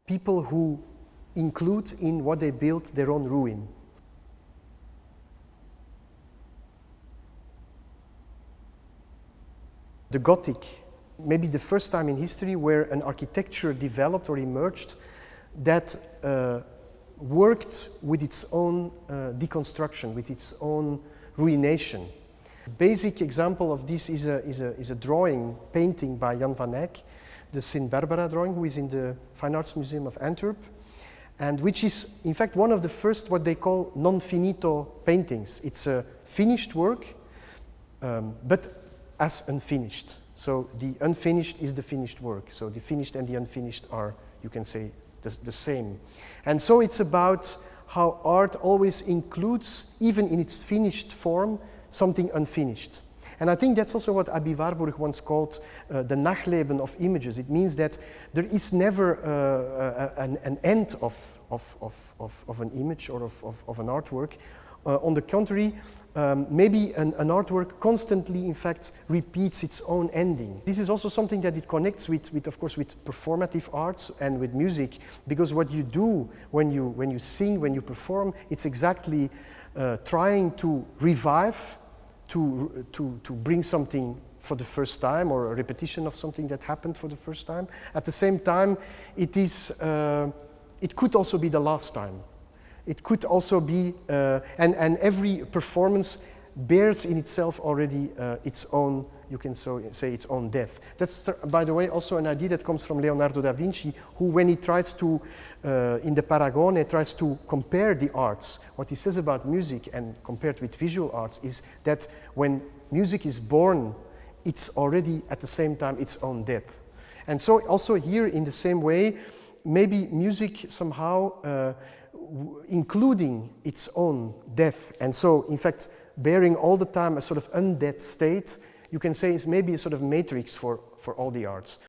people who include in what they build their own ruin. The Gothic, maybe the first time in history where an architecture developed or emerged that worked with its own deconstruction, with its own ruination. A basic example of this is a drawing, painting by Jan van Eyck, the Sint Barbara drawing, who is in the Fine Arts Museum of Antwerp, and which is in fact one of the first what they call non-finito paintings. It's a finished work, but as unfinished. So the unfinished is the finished work. So the finished and the unfinished are, you can say, the same. And so it's about how art always includes, even in its finished form, something unfinished. And I think that's also what Aby Warburg once called the Nachleben of images. It means that there is never an end of an image or of an artwork. On the contrary, maybe an artwork constantly, in fact, repeats its own ending. This is also something that it connects with, of course, with performative arts and with music, because what you do when you sing, when you perform, it's exactly trying to revive, to bring something for the first time, or a repetition of something that happened for the first time. At the same time, it could also be the last time. It could also be, and every performance bears in itself already its own, you can say, its own death. That's, by the way, also an idea that comes from Leonardo da Vinci, who, when he tries to, in the Paragone, tries to compare the arts, what he says about music and compared with visual arts is that when music is born, it's already at the same time its own death. And so also here, in the same way, maybe music somehow including its own death, and so in fact bearing all the time a sort of undead state, you can say is maybe a sort of matrix for all the arts.